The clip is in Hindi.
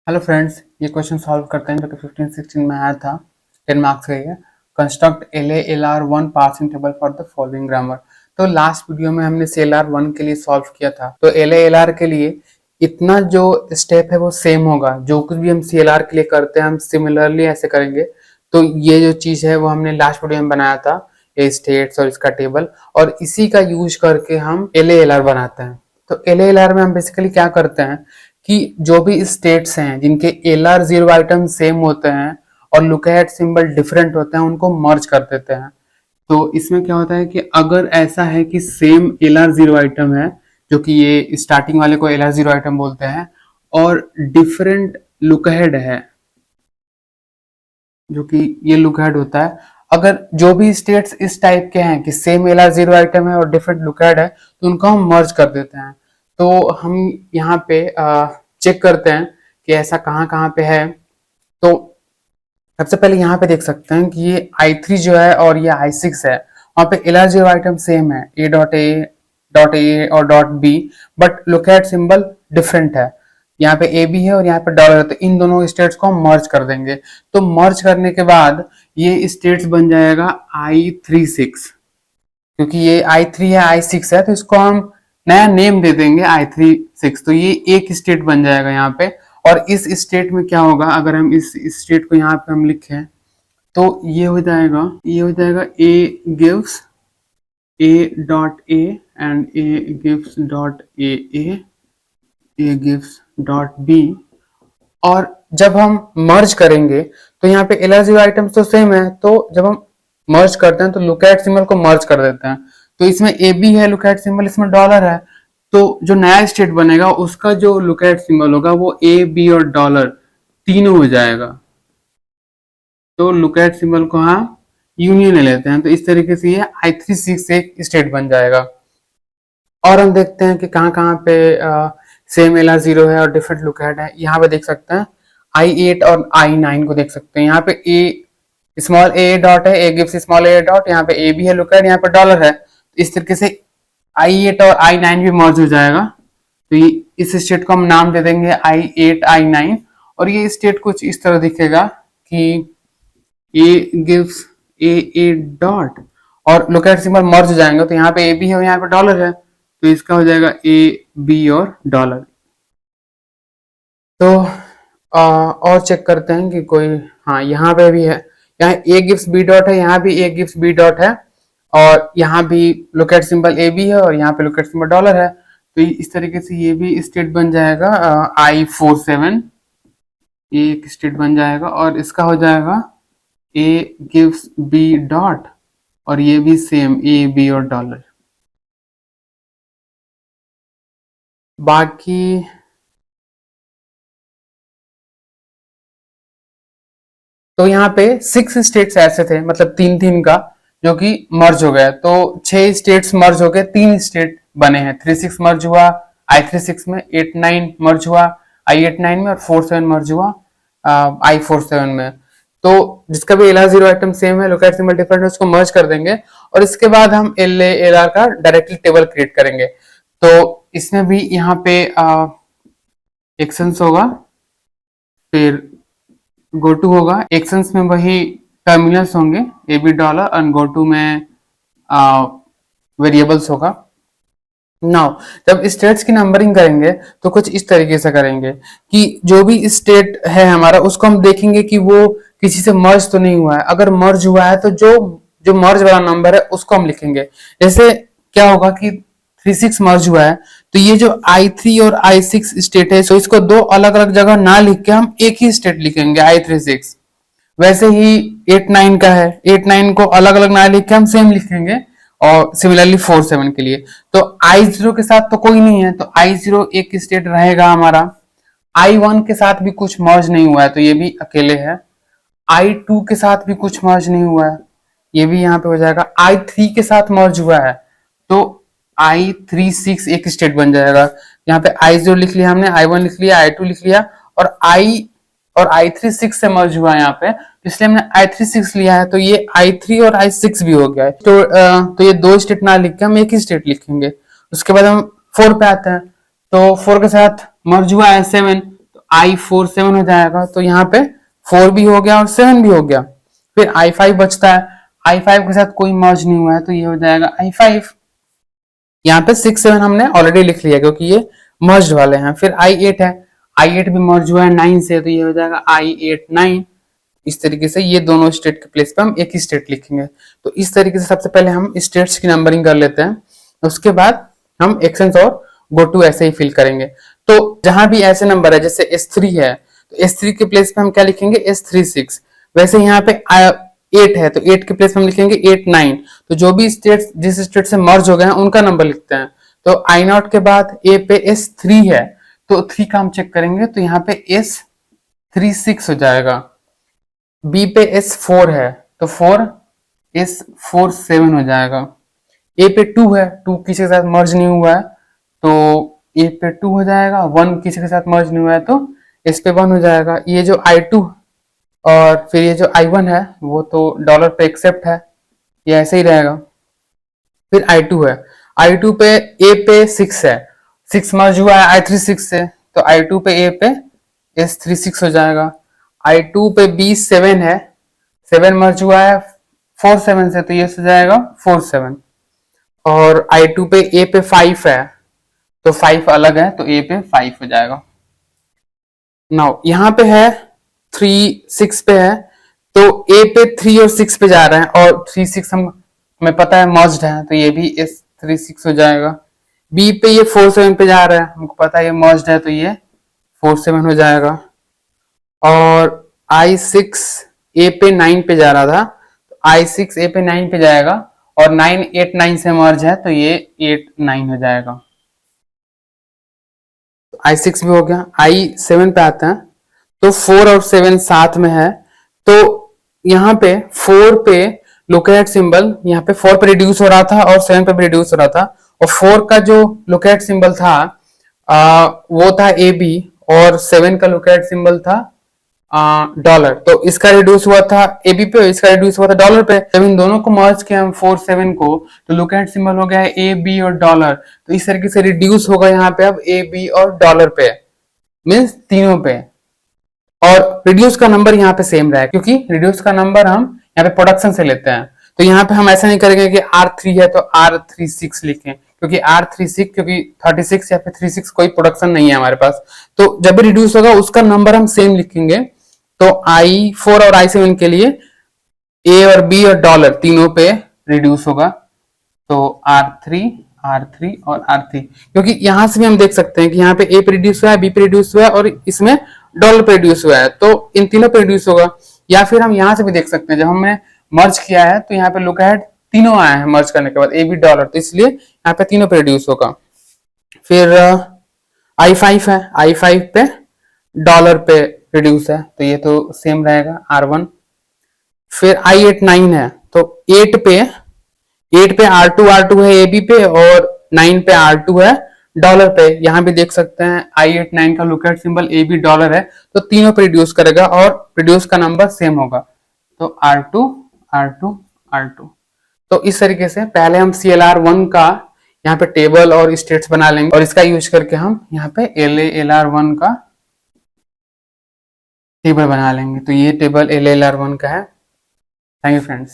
हेलो फ्रेंड्स, ये क्वेश्चन सॉल्व करते हैं जो कि 15-16 में आया था। 10 मार्क्स का है। Construct L A L R one passing table for the following grammar. तो लास्ट वीडियो में हमने सी एल आर वन के लिए सॉल्व किया था। तो एल ए एल आर के लिए इतना जो स्टेप है वो सेम होगा। जो कुछ भी हम सी एल आर के लिए करते हैं हम सिमिलरली ऐसे करेंगे। तो ये जो चीज है वो हमने लास्ट वीडियो में बनाया था, ये स्टेट्स और इसका टेबल, और इसी का यूज करके हम एल ए एल आर बनाते हैं। तो एल ए एल आर में हम बेसिकली क्या करते हैं कि जो भी स्टेट्स हैं जिनके L R zero item same होते हैं और लुक एट सिंबल डिफरेंट होते हैं उनको मर्ज कर देते हैं। तो इसमें क्या होता है कि अगर ऐसा है कि same L R zero item है, जो कि ये स्टार्टिंग वाले को एल आर जीरो आइटम बोलते हैं, और डिफरेंट लुक हेड है, जो कि ये लुक हेड होता है। अगर जो भी स्टेट्स इस टाइप के हैं कि same L R zero item है और डिफरेंट लुक हेड है तो उनको हम मर्ज कर देते हैं। तो हम यहाँ पे चेक करते हैं कि ऐसा कहाँ कहाँ पे है। तो सबसे पहले यहाँ पे देख सकते हैं कि ये I3 जो है और ये I6 है, वहाँ पे L R zero item same है, A.A और .B, but look at symbol different है। यहाँ पे ए बी है और यहाँ पे डॉलर है, तो इन दोनों स्टेट्स को हम मर्ज कर देंगे। तो मर्ज करने के बाद ये स्टेट्स बन जाएगा I36, क्योंकि ये I3 है I6 है तो इसको हम नया नेम दे देंगे I36। तो ये एक स्टेट बन जाएगा यहाँ पे। और इस स्टेट में क्या होगा, अगर हम इस स्टेट को यहाँ पे हम लिखें तो ये हो जाएगा A gives A dot A and A gives dot A gives dot B. और जब हम मर्ज करेंगे तो यहाँ पे एल आर जीरो आइटम्स तो सेम है, तो जब हम मर्ज करते हैं तो लुक एट सिंबल को मर्ज कर देते हैं। तो इसमें ए बी है लुक एट सिंबल, इसमें डॉलर है, तो जो नया स्टेट बनेगा उसका जो लुक एट सिंबल होगा वो ए बी और डॉलर तीनों हो जाएगा। तो लुक एट सिंबल को हम यूनियन ले लेते हैं, तो इस तरीके से ये I36 एक स्टेट बन जाएगा। और हम देखते हैं कि कहाँ कहाँ पे सेम एल आर जीरो है और डिफरेंट लुक एट है। यहाँ पे देख सकते हैं I8 और I9 को देख सकते हैं। यहाँ पे ए स्मॉल ए डॉट है, A gives small A dot, यहाँ पे ए भी है लुक एट, यहाँ पे डॉलर है। तो इस तरीके से I8 और I9 भी मर्ज हो जाएगा। तो ये इस स्टेट को हम नाम दे देंगे I8 I9। और ये स्टेट कुछ इस तरह दिखेगा कि ए गिव्स ए डॉट और लुक एट सिंबल मर्ज हो जाएंगे। तो यहाँ पे ए बी है और यहाँ पे डॉलर है, तो इसका हो जाएगा ए बी और डॉलर। तो और चेक करते हैं कि कोई, हाँ यहाँ पे भी है, यहाँ ए गिव्स बी डॉट है, यहाँ भी ए गिव्स बी डॉट है, और यहाँ भी look at symbol A B है और यहाँ पे लुक एट सिंबल डॉलर है। तो इस तरीके से ये भी स्टेट बन जाएगा I47, ये एक स्टेट बन जाएगा। और इसका हो जाएगा ए गिव्स बी डॉट और ये भी सेम ए बी और डॉलर। बाकी तो यहाँ पे 6 स्टेट्स ऐसे थे, मतलब तीन तीन का, जो कि मर्ज हो गया। तो 6 स्टेट्स मर्ज हो गए, 3 स्टेट बने हैं। 36 मर्ज हुआ I36 में, 89 मर्ज हुआ I89 में, और 47 मर्ज हुआ I47 में। तो जिसका भी L R zero item same है, लुक एट सिंबल डिफरेंट है, उसको मर्ज कर देंगे। और इसके बाद हम एल ए एल आर का डायरेक्टली टेबल क्रिएट करेंगे। तो इसमें भी यहाँ पे एक्शंस होगा, फिर गो टू होगा। एक्शंस में वही टर्मिनल्स होंगे ए बी डॉलर, और गो टू में वेरिएबल्स होगा। नाउ जब स्टेट्स की नंबरिंग करेंगे तो कुछ इस तरीके से करेंगे कि जो भी स्टेट है हमारा उसको हम देखेंगे कि वो किसी से मर्ज तो नहीं हुआ है। अगर मर्ज हुआ है तो जो जो मर्ज वाला नंबर है उसको हम लिखेंगे। जैसे क्या होगा कि 36 मर्ज हुआ है, तो ये जो I3 और I6 स्टेट है, तो इसको दो अलग अलग जगह ना लिख के हम एक ही स्टेट लिखेंगे I36। वैसे ही 8-9 का है, 8-9 को अलग अलग ना लिख के हम सेम लिखेंगे। और सिमिलरली 4-7 के लिए। तो I0 के साथ तो कोई नहीं है, तो I0 एक स्टेट रहेगा हमारा। I1 के साथ भी कुछ मर्ज नहीं हुआ है, तो ये भी अकेले है। I2 के साथ भी कुछ मर्ज नहीं हुआ है, ये भी यहाँ पे हो जाएगा। I3 के साथ मर्ज हुआ है, तो I36 एक स्टेट बन जाएगा। यहाँ पे I0 लिख लिया हमने, I1 लिख लिया, I2 लिख लिया, और I36 से मर्ज हुआ है यहाँ पे, इसलिए हमने I36 लिया है। तो ये I3 और I6 भी हो गया है। तो ये दो स्टेट ना लिख के हम एक ही स्टेट लिखेंगे। उसके बाद हम 4 पे आते हैं, तो 4 के साथ मर्ज हुआ है 7, तो I47 हो जाएगा, तो यहाँ पे 4 भी हो गया और 7 भी हो गया। फिर I5 बचता है, I5 के साथ कोई मर्ज नहीं हुआ है तो ये हो जाएगा I5। यहाँ पे 6 7 हमने ऑलरेडी लिख लिया क्योंकि ये मर्ज वाले हैं। फिर I8 है, I8 भी मर्ज हुआ है 9 से, तो ये हो जाएगा I8 9। इस तरीके से ये दोनों स्टेट के प्लेस पे हम एक ही स्टेट लिखेंगे। तो इस तरीके से सबसे पहले हम स्टेट्स की नंबरिंग कर लेते हैं, उसके बाद हम एक्शंस और गो टू ऐसे ही फिल करेंगे। तो जहां भी ऐसे नंबर है जैसे S3 है, तो S3 के प्लेस पे हम क्या लिखेंगे, S36। वैसे यहाँ पे 8 है तो 8 के प्लेस पे हम लिखेंगे 8 9। तो जो भी स्टेट जिस स्टेट से मर्ज हो गए हैं उनका नंबर लिखते हैं। तो I0 के बाद A पे S3 है, तो 3 का हम चेक करेंगे, तो यहाँ पे S36 हो जाएगा। B पे S4 है तो 4 S47 हो जाएगा। A पे 2 है, 2 किसी के साथ मर्ज नहीं हुआ है तो A पे 2 हो जाएगा। 1 किसी के साथ मर्ज नहीं हुआ है तो इस पे 1 हो जाएगा। ये जो I2 और फिर ये जो I1 है वो तो डॉलर पे एक्सेप्ट है, ये ऐसे ही रहेगा। फिर I2 है, I2 पे A पे 6 है, 6 मर्ज हुआ है I36 से, तो I2 पे A पे S36 हो जाएगा। I2 पे B 7 है, 7 मर्ज हुआ है 47 से, तो ये हो जाएगा 47। और I2 पे A पे 5 है, तो 5 अलग है तो A पे 5 हो जाएगा। नाउ यहाँ पे है 3 6 पे है, तो A पे 3 और 6 पे जा रहे हैं और 3 6 हमें पता है मर्ज्ड है, तो ये भी S36 हो जाएगा। B पे ये 4 7 पे जा रहा है, हमको पता है ये मर्ज्ड है तो ये 4 7 हो जाएगा। और I6 A पे 9 पे जा रहा था, तो I6 A पे 9 पे जाएगा और 9 8 9 से मर्ज है तो ये 8 9 हो जाएगा। I6 भी हो गया। I7 पे आते हैं, तो 4 और 7 साथ में है, तो यहाँ पे 4 पे लोकेट सिंबल, यहाँ पे 4 पे रिड्यूस हो रहा था और 7 पे भी रिड्यूस हो रहा था, और 4 का जो लोकेट सिंबल था वो था AB और 7 का लोकेट सिंबल था डॉलर। तो इसका रिड्यूस हुआ था AB पे, इसका रिड्यूस हुआ था डॉलर पे। जब इन दोनों को मर्ज किया हम 4 7 को, तो लोकेट सिंबल हो गया है AB और डॉलर। तो इस तरीके से रिड्यूस होगा यहाँ पे अब AB और डॉलर पे, मीन्स तीनों पे। और रिड्यूस का नंबर यहाँ पे सेम रहा है क्योंकि रिड्यूस का नंबर हम यहाँ पे प्रोडक्शन से लेते हैं। तो यहाँ पे हम ऐसा नहीं करेंगे कि R3 है तो R36 लिखें, क्योंकि R36 क्योंकि 36 या फिर 36 कोई प्रोडक्शन नहीं है हमारे पास। तो जब भी रिड्यूस होगा उसका नंबर हम सेम लिखेंगे। तो I4 और I7 के लिए A और B और डॉलर तीनों पे रिड्यूस होगा, तो R3 R3 और R3। क्योंकि यहां से भी हम देख सकते हैं कि यहाँ पे A पे रिड्यूस हुआ है, B पे रिड्यूस हुआ है और इसमें डॉलर पे रिड्यूस हुआ है, तो इन तीनों पे रिड्यूस होगा। या फिर हम यहाँ से भी देख सकते हैं, जब हमने मर्ज किया है तो यहाँ पे लुक एट तीनों आए हैं मर्ज करने के बाद AB डॉलर, तो इसलिए यहाँ पे तीनों पे रिड्यूस होगा। फिर I5 है, I5 पे डॉलर पे रिड्यूस है तो ये तो सेम रहेगा R1। फिर I8 9 है, तो 8 पे R2 है AB पे और 9 पे R2 है डॉलर पे। यहां भी देख सकते हैं I8 9 का लुकएट सिंबल AB डॉलर है, तो तीनों पे रिड्यूस करेगा और रिड्यूस का नंबर सेम होगा, तो R2 R2 R2। तो इस तरीके से पहले हम CLR1 का यहाँ पे टेबल और स्टेट्स बना लेंगे और इसका यूज करके हम यहाँ पे LALR1 का टेबल बना लेंगे। तो ये टेबल LALR1 का है। Thank you friends.